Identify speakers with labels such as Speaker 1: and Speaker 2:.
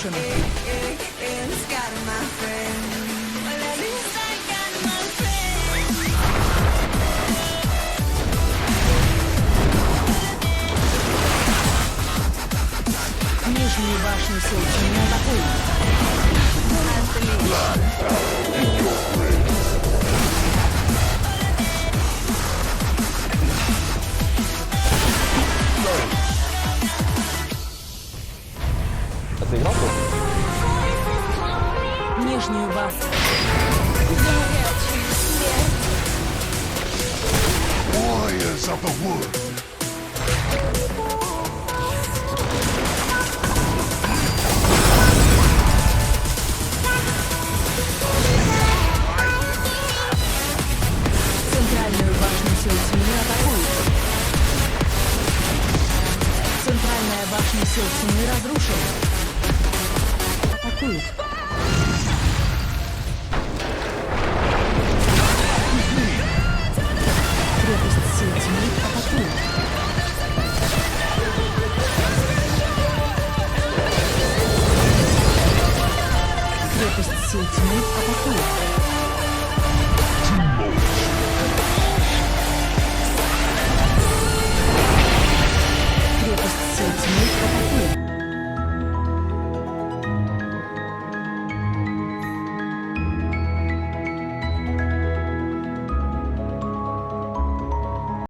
Speaker 1: разрушена. Нижнюю башню Селчи не атакуют.
Speaker 2: А ты играл тут?
Speaker 1: Нижнюю башню.
Speaker 3: Warriors of the wood.
Speaker 1: Центральную башню Селчи не атакуют. Центральная башня Селчи не разрушена. Атакуют. Крепость Селчи атакует. Крепость Селчи атакует.